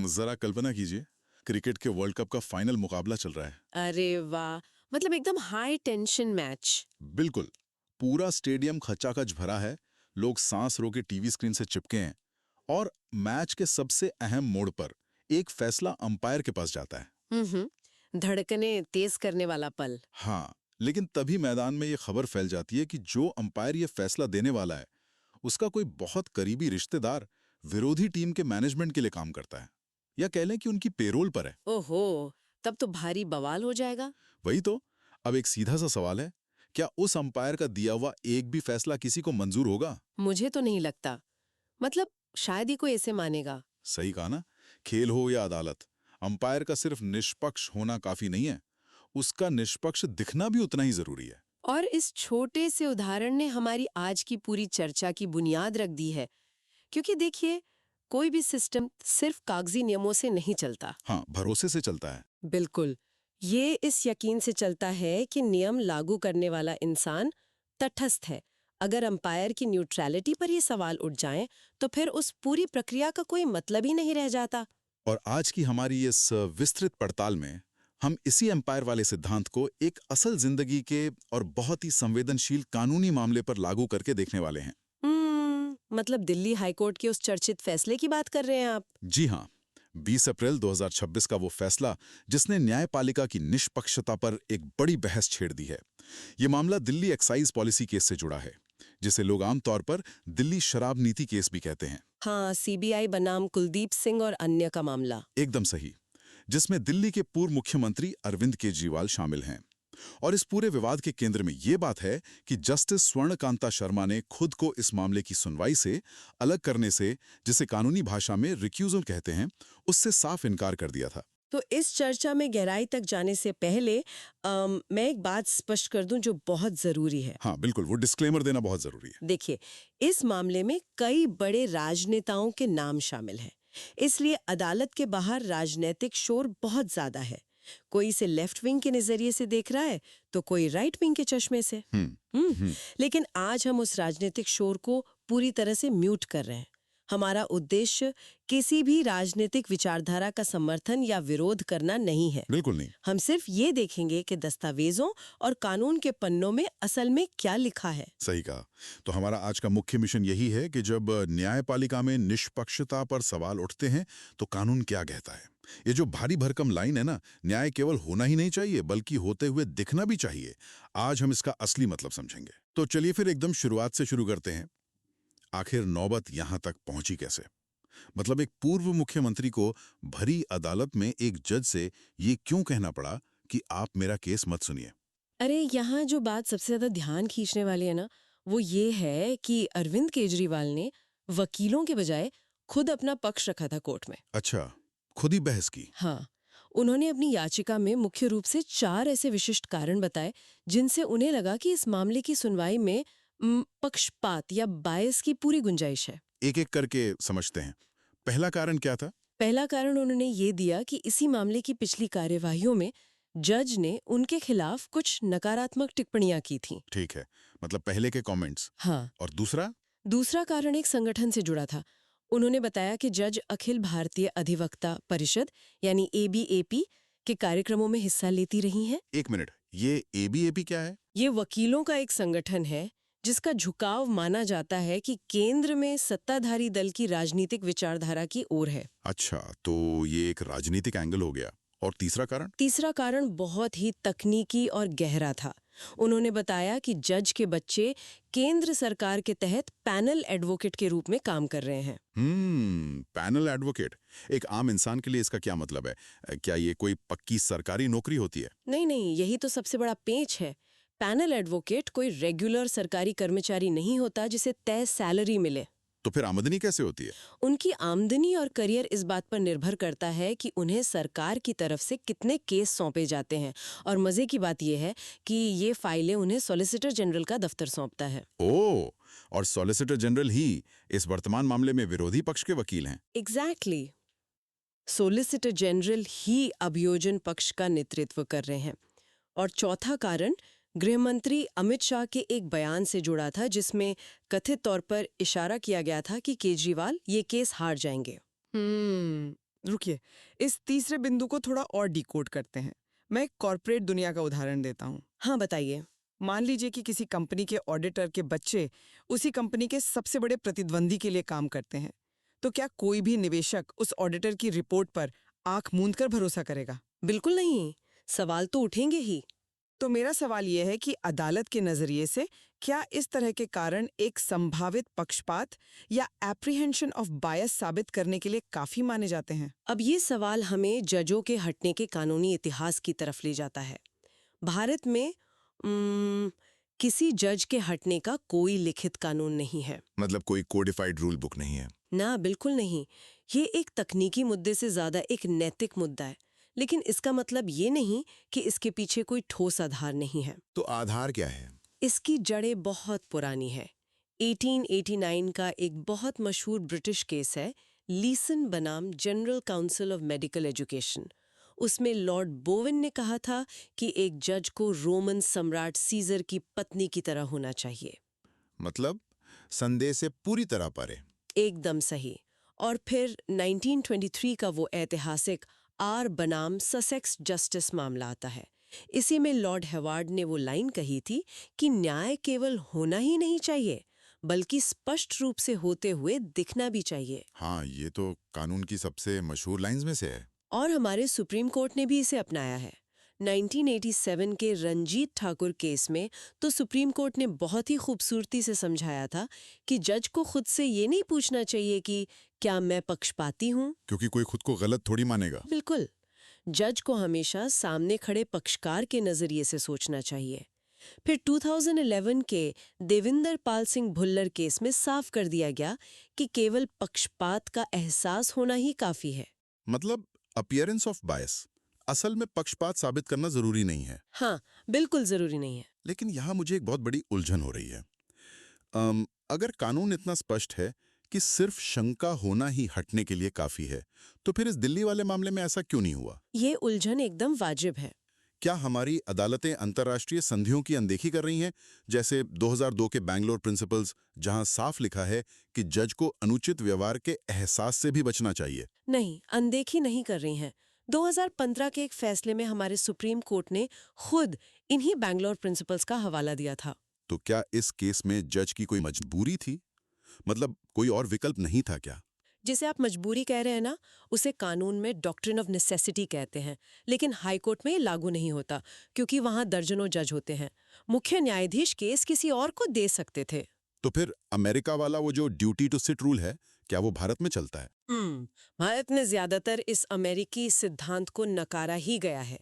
जरा कल्पना कीजिए, क्रिकेट के वर्ल्ड कप का फाइनल मुकाबला चल रहा है। अरे वाह, मतलब एकदम हाई टेंशन मैच। बिल्कुल, पूरा स्टेडियम खचाखच भरा है, लोग सांस रोके टीवी स्क्रीन से चिपके हैं और मैच के सबसे अहम मोड़ पर एक फैसला अंपायर के पास जाता है। धड़कने तेज करने वाला पल। हाँ, लेकिन तभी मैदान में ये खबर फैल जाती है कि जो अंपायर ये फैसला देने वाला है, उसका कोई बहुत करीबी रिश्तेदार विरोधी टीम के मैनेजमेंट के लिए काम करता है, या कह लें कि उनकी पेरोल पर है। ओहो, तब तो भारी बवाल हो जाएगा। वही तो। अब एक सीधा सा सवाल है, क्या उस अंपायर का दिया हुआ एक भी फैसला किसी को मंजूर होगा? मुझे तो नहीं लगता। मतलब शायद ही कोई ऐसे मानेगा। सही कहा ना। खेल हो या अदालत, अंपायर का सिर्फ निष्पक्ष होना काफी नहीं है, उसका निष्पक्ष दिखना भी उतना ही जरूरी है। और इस छोटे से उदाहरण ने हमारी आज की पूरी चर्चा की बुनियाद रख दी है। क्योंकि देखिए, कोई भी सिस्टम सिर्फ कागजी नियमों से नहीं चलता। हाँ, भरोसे से चलता है। बिल्कुल। ये इस यकीन से चलता है कि नियम लागू करने वाला इंसान तटस्थ है। अगर अंपायर की न्यूट्रलिटी पर ये सवाल उठ जाएं, तो फिर उस पूरी प्रक्रिया का कोई मतलब ही नहीं रह जाता। और आज की हमारी इस विस्तृत पड़ताल में हम इसी एम्पायर वाले सिद्धांत को एक असल जिंदगी के और बहुत ही संवेदनशील कानूनी मामले पर लागू करके देखने वाले हैं। मतलब दिल्ली हाईकोर्ट के उस चर्चित फैसले की बात कर रहे हैं आप? जी हाँ, 20 अप्रैल 2026 का वो फैसला जिसने न्यायपालिका की निष्पक्षता पर एक बड़ी बहस छेड़ दी है। ये मामला दिल्ली एक्साइज पॉलिसी केस से जुड़ा है, जिसे लोग आमतौर पर दिल्ली शराब नीति केस भी कहते हैं। हाँ, सीबीआई बनाम कुलदीप सिंह और अन्य का मामला। एकदम सही, जिसमें दिल्ली के पूर्व मुख्यमंत्री अरविंद केजरीवाल शामिल हैं। और इस पूरे विवाद के केंद्र में ये बात है कि जस्टिस स्वर्णकांता शर्मा ने खुद को इस मामले की सुनवाई से अलग करने से, जिसे कानूनी भाषा में रिक्यूजल कहते हैं, उससे साफ इनकार कर दिया था। तो इस चर्चा में गहराई तक जाने से पहले मैं एक बात स्पष्ट कर दूं जो बहुत जरूरी है। हाँ बिल्कुल, वो डिस्क्लेमर देना बहुत जरूरी है। देखिए, इस मामले में कई बड़े राजनेताओं के नाम शामिल हैं, इसलिए अदालत के बाहर राजनीतिक शोर बहुत ज्यादा है। कोई इसे लेफ्ट विंग के नजरिए से देख रहा है, तो कोई राइट विंग के चश्मे से। लेकिन आज हम उस राजनीतिक शोर को पूरी तरह से म्यूट कर रहे हैं। हमारा उद्देश्य किसी भी राजनीतिक विचारधारा का समर्थन या विरोध करना नहीं है। बिल्कुल नहीं। हम सिर्फ ये देखेंगे कि दस्तावेजों और कानून के पन्नों में असल में क्या लिखा है। सही कहा। तो हमारा आज का मुख्य मिशन यही है कि जब न्यायपालिका में निष्पक्षता पर सवाल उठते हैं तो कानून क्या कहता है। ये जो भारी भरकम लाइन है ना, न्याय केवल होना ही नहीं चाहिए बल्कि होते हुए दिखना भी चाहिए, आज हम इसका असली मतलब समझेंगे। तो चलिए फिर एकदम शुरुआत से शुरू करते हैं। आखिर नौबत यहां तक पहुंची कैसे? मतलब एक पूर्व मुख्यमंत्री को भरी अदालत में एक जज से ये क्यों कहना पड़ा कि आप मेरा केस मत सुनिए? अरे, यहाँ जो बात सबसे ज्यादा ध्यान खींचने वाली है ना, वो ये है कि अरविंद केजरीवाल ने वकीलों के बजाय खुद अपना पक्ष रखा था कोर्ट में। अच्छा, खुद ही बहस की? हाँ, उन्होंने अपनी याचिका में मुख्य रूप से 4 ऐसे विशिष्ट कारण बताए जिनसे उन्हें लगा कि इस मामले की सुनवाई में पक्षपात या बायस की पूरी गुंजाइश है। एक एक करके समझते हैं। पहला कारण क्या था? पहला कारण उन्होंने ये दिया कि इसी मामले की पिछली कार्यवाहियों में जज ने उनके खिलाफ कुछ नकारात्मक टिप्पणियां की थीं। ठीक है, मतलब पहले के कमेंट्स। हाँ। और दूसरा? दूसरा कारण एक संगठन से जुड़ा था। उन्होंने बताया कि जज अखिल भारतीय अधिवक्ता परिषद यानी ABAP के कार्यक्रमों में हिस्सा लेती रही हैं। एक मिनट, ये ABAP क्या है? ये वकीलों का एक संगठन है जिसका झुकाव माना जाता है कि केंद्र में सत्ताधारी दल की राजनीतिक विचारधारा की ओर है। अच्छा, तो ये एक राजनीतिक एंगल हो गया। और तीसरा कारण? तीसरा कारण बहुत ही तकनीकी और गहरा था। उन्होंने बताया कि जज के बच्चे केंद्र सरकार के तहत पैनल एडवोकेट के रूप में काम कर रहे हैं। Panel advocate. एक आम इंसान के लिए इसका क्या मतलब है? क्या ये कोई पक्की सरकारी नौकरी होती है? नहीं, यही तो सबसे बड़ा पेंच है। पैनल एडवोकेट कोई रेगुलर सरकारी कर्मचारी नहीं होता जिसे तय सैलरी मिले। तो फिर आमदनी कैसे होती है? उनकी आमदनी और करियर इस बात पर निर्भर करता है कि उन्हें सरकार की तरफ से कितने केस सौंपे जाते हैं। और मजे की बात यह है कि ये फाइलें उन्हें सॉलिसिटर जनरल का दफ्तर सौंपता है। ओह, और सॉलिसिटर जनरल ही इस वर्तमान मामले में विरोधी पक्ष के वकील हैं। एग्जैक्टली। सॉलिसिटर जनरल ही अभियोजन पक्ष का नेतृत्व कर रहे हैं। और चौथा कारण गृह मंत्री अमित शाह के एक बयान से जुड़ा था जिसमें कथित तौर पर इशारा किया गया था कि केजरीवाल ये केस हार जाएंगे। रुकिए, इस तीसरे बिंदु को थोड़ा और डिकोड करते हैं। मैं एक कॉर्पोरेट दुनिया का उदाहरण देता हूँ। हाँ, बताइए। मान लीजिए कि किसी कंपनी के ऑडिटर के बच्चे उसी कंपनी के सबसे बड़े प्रतिद्वंदी के लिए काम करते हैं, तो क्या कोई भी निवेशक उस ऑडिटर की रिपोर्ट पर आंख मूंद कर भरोसा करेगा? बिल्कुल नहीं। सवाल तो उठेंगे ही। तो मेरा सवाल यह है कि अदालत के नजरिए से क्या इस तरह के कारण एक संभावित पक्षपात या एप्रीहेंशन ऑफ बायस साबित करने के लिए काफी माने जाते हैं? अब ये सवाल हमें जजों के हटने के कानूनी इतिहास की तरफ ले जाता है। भारत में किसी जज के हटने का कोई लिखित कानून नहीं है। मतलब कोई कोडिफाइड रूल बुक नहीं है। ना, बिल्कुल नहीं। ये एक तकनीकी मुद्दे से ज्यादा एक नैतिक मुद्दा है। लेकिन इसका मतलब ये नहीं कि इसके पीछे कोई ठोस आधार नहीं है। तो आधार क्या है? इसकी जड़ें बहुत पुरानी है। 1889 का एक बहुत मशहूर ब्रिटिश केस है, लीसन बनाम general council of medical education. उसमें लॉर्ड बोवेन ने कहा था कि एक जज को रोमन सम्राट सीजर की पत्नी की तरह होना चाहिए। मतलब संदेह से पूरी तरह परे। एकदम सही। और फिर 1923 का वो ऐतिहासिक आर बनाम ससेक्स जस्टिस मामला आता है। इसी में लॉर्ड हेवार्ड ने वो लाइन कही थी कि न्याय केवल होना ही नहीं चाहिए, बल्कि स्पष्ट रूप से होते हुए दिखना भी चाहिए। हाँ, ये तो कानून की सबसे मशहूर लाइंस में से है। और हमारे सुप्रीम कोर्ट ने भी इसे अपनाया है। 1987 के रंजीत ठाकुर केस में तो सुप्रीम कोर्ट ने बहुत ही खूबसूरती से समझाया था कि जज को खुद से ये नहीं पूछना चाहिए कि क्या मैं पक्षपाती हूँ। क्योंकि कोई खुद को गलत थोड़ी मानेगा। बिल्कुल। जज को हमेशा सामने खड़े पक्षकार के नजरिए से सोचना चाहिए। फिर 2011 के देविंदर पाल सिंह भुल्लर केस में साफ कर दिया गया कि केवल पक्षपात का एहसास होना ही काफी है। मतलब अपीयरेंस ऑफ बायस, असल में पक्षपात साबित करना जरूरी नहीं है। हाँ, बिल्कुल जरूरी नहीं है। लेकिन यहाँ मुझे एक बहुत बड़ी उलझन हो रही है। अगर कानून इतना स्पष्ट है कि सिर्फ शंका होना ही हटने के लिए काफी है, तो फिर इस दिल्ली वाले मामले में ऐसा क्यों नहीं हुआ? ये उलझन एकदम वाजिब है। क्या हमारी अदालतें अंतर्राष्ट्रीय संधियों की अनदेखी कर रही हैं, जैसे 2002 के बैंगलोर प्रिंसिपल्स, जहां साफ लिखा है कि जज को अनुचित व्यवहार के एहसास से भी बचना चाहिए? नहीं, अनदेखी नहीं कर रही हैं। 2015 के एक फैसले में हमारे सुप्रीम कोर्ट ने खुद इन्हीं बैंगलोर प्रिंसिपल्स का हवाला दिया था। तो क्या इस केस में जज की कोई मजबूरी थी? मतलब कोई और विकल्प नहीं था क्या? जिसे आप मजबूरी कह रहे हैं ना, उसे कानून में डॉक्ट्रिन ऑफ नेसेसिटी कहते हैं। लेकिन हाई कोर्ट में ये लागू नहीं होता, क्योंकि वहां दर्जनों जज होते हैं। मुख्य न्यायाधीश केस किसी और को दे सकते थे। तो फिर अमेरिका वाला वो जो ड्यूटी टू सिट रूल है, क्या वो भारत में चलता है? भारत में ज्यादातर इस अमेरिकी सिद्धांत को नकारा ही गया है।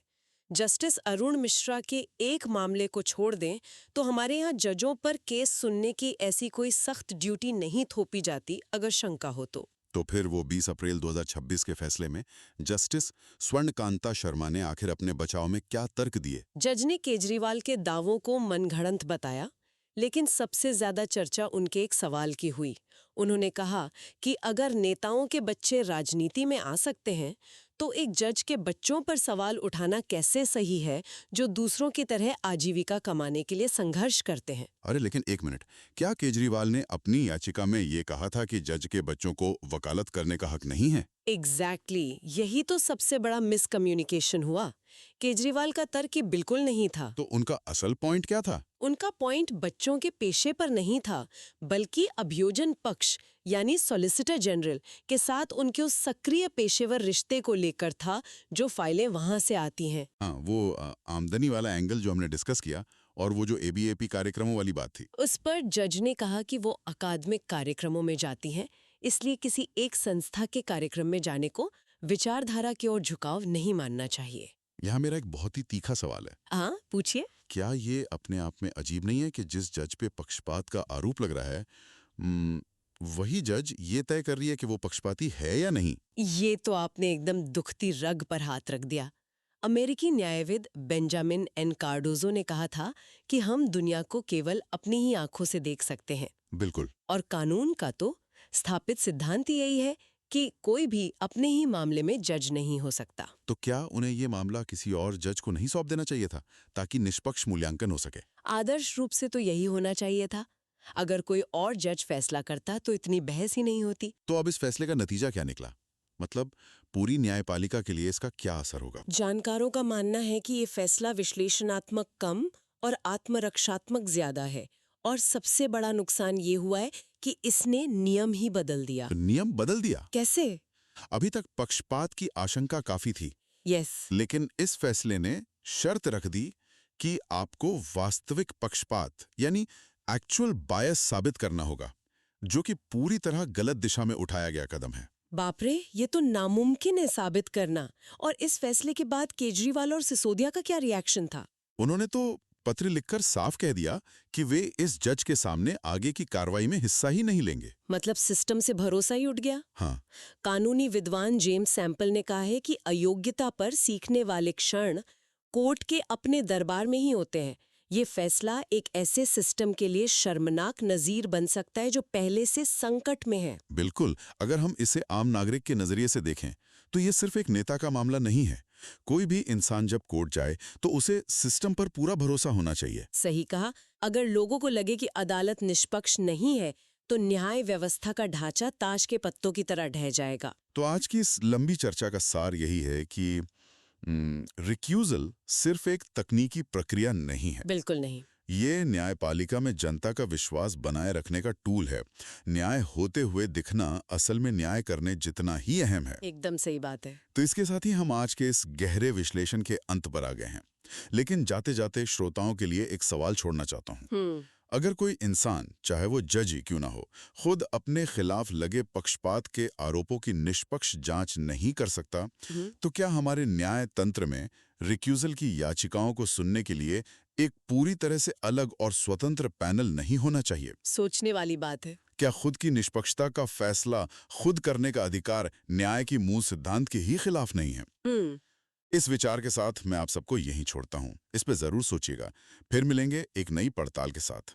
जस्टिस अरुण मिश्रा के एक मामले को छोड़ दें तो हमारे यहाँ जजों पर केस सुनने की ऐसी कोई सख्त ड्यूटी नहीं थोपी जाती अगर शंका हो तो फिर वो 20 अप्रैल 2026 के फैसले में जस्टिस स्वर्णकांता शर्मा ने आखिर अपने बचाव में क्या तर्क दिए? जज ने केजरीवाल के दावों को मनगढ़ंत बताया, लेकिन सबसे ज्यादा चर्चा उनके एक सवाल की हुई। उन्होंने कहा कि अगर नेताओं के बच्चे राजनीति में आ सकते हैं, तो एक जज के बच्चों पर सवाल उठाना कैसे सही है, जो दूसरों की तरह आजीविका कमाने के लिए संघर्ष करते हैं। अरे लेकिन एक मिनट, क्या केजरीवाल ने अपनी याचिका में ये कहा था कि जज के बच्चों को वकालत करने का हक नहीं है? एग्जैक्टली, यही तो सबसे बड़ा मिसकम्युनिकेशन हुआ। केजरीवाल का तर्क ही बिल्कुल नहीं था। तो उनका असल पॉइंट क्या था? उनका पॉइंट बच्चों के पेशे पर नहीं था, बल्कि अभियोजन पक्ष यानी सॉलिसिटर जनरल के साथ उनके उस सक्रिय पेशेवर रिश्ते को लेकर था, जो फाइलें वहां से आती हैं। हाँ, वो आमदनी वाला एंगल जो हमने डिस्कस किया, और वो जो एबीएपी कार्यक्रमों वाली बात थी। उस पर जज ने कहा कि वो अकादमिक कार्यक्रमों में जाती हैं, इसलिए किसी एक संस्था के कार्यक्रम में जाने को विचारधारा की ओर झुकाव नहीं मानना चाहिए। यहाँ मेरा एक बहुत ही तीखा सवाल है। हाँ, पूछिए। क्या ये अपने आप में अजीब नहीं है कि जिस जज पे पक्षपात का आरोप लग रहा है, वही जज ये तय कर रही है कि वो पक्षपाती है या नहीं? ये तो आपने एकदम दुखती रग पर हाथ रख दिया। अमेरिकी न्यायविद बेंजामिन एन कार्डोजो ने कहा था कि हम दुनिया को केवल अपनी ही आंखों से देख सकते हैं। बिल्कुल। और कानून का तो स्थापित सिद्धांत यही है कि कोई भी अपने ही मामले में जज नहीं हो सकता। तो क्या उन्हें ये मामला किसी और जज को नहीं सौंप देना चाहिए था, ताकि निष्पक्ष मूल्यांकन हो सके? आदर्श रूप से तो यही होना चाहिए था। अगर कोई और जज फैसला करता तो इतनी बहस ही नहीं होती। तो अब इस फैसले का नतीजा क्या निकला? मतलब पूरी न्यायपालिका के लिए इसका क्या असर होगा? जानकारों का मानना है कि ये फैसला विश्लेषणात्मक कम और आत्मरक्षात्मक ज्यादा है, और सबसे बड़ा नुकसान ये हुआ है कि इसने नियम ही बदल दिया। तो नियम बदल दिया? कैसे? अभी तक पक्षपात की आशंका काफी थी, यस। लेकिन इस फैसले ने शर्त रख दी कि आपको वास्तविक पक्षपात यानी एक्चुअल बायस साबित करना होगा, जो कि पूरी तरह गलत दिशा में उठाया गया कदम है। बाप रे, ये तो नामुमकिन है साबित करना। और इस फैसले के बाद केजरीवाल और सिसोदिया का क्या रिएक्शन था? उन्होंने तो पत्र लिखकर साफ कह दिया कि वे इस जज के सामने आगे की कार्रवाई में हिस्सा ही नहीं लेंगे। मतलब सिस्टम से भरोसा ही उठ गया। हाँ, कानूनी विद्वान जेम्स सैंपल ने कहा है कि अयोग्यता पर सीखने वाले क्षण कोर्ट के अपने दरबार में ही होते हैं। ये फैसला एक ऐसे सिस्टम के लिए शर्मनाक नजीर बन सकता है जो पहले से संकट में है। बिल्कुल। अगर हम इसे आम नागरिक के नजरिए से देखें तो ये सिर्फ एक नेता का मामला नहीं है। कोई भी इंसान जब कोर्ट जाए तो उसे सिस्टम पर पूरा भरोसा होना चाहिए। सही कहा। अगर लोगों को लगे कि अदालत निष्पक्ष नहीं है तो न्याय व्यवस्था का ढांचा ताश के पत्तों की तरह ढह जाएगा। तो आज की इस लंबी चर्चा का सार यही है कि रिक्यूजल सिर्फ एक तकनीकी प्रक्रिया नहीं है। बिल्कुल नहीं। ये न्यायपालिका में जनता का विश्वास बनाए रखने का टूल है। न्याय होते हुए दिखना असल में न्याय करने जितना ही अहम है। एकदम सही बात है। तो इसके साथ ही हम आज के इस गहरे विश्लेषण के अंत पर आ गए हैं। लेकिन जाते जाते श्रोताओं के लिए एक सवाल छोड़ना चाहता हूँ। अगर कोई इंसान, चाहे वो जज ही क्यों ना हो, खुद अपने खिलाफ लगे पक्षपात के आरोपों की निष्पक्ष जांच नहीं कर सकता, तो क्या हमारे न्याय तंत्र में रिक्यूजल की याचिकाओं को सुनने के लिए एक पूरी तरह से अलग और स्वतंत्र पैनल नहीं होना चाहिए? सोचने वाली बात है। क्या खुद की निष्पक्षता का फैसला खुद करने का अधिकार न्याय की मूल सिद्धांत के ही खिलाफ नहीं है? इस विचार के साथ मैं आप सबको यहीं छोड़ता हूं। इस पे जरूर सोचिएगा। फिर मिलेंगे एक नई पड़ताल के साथ।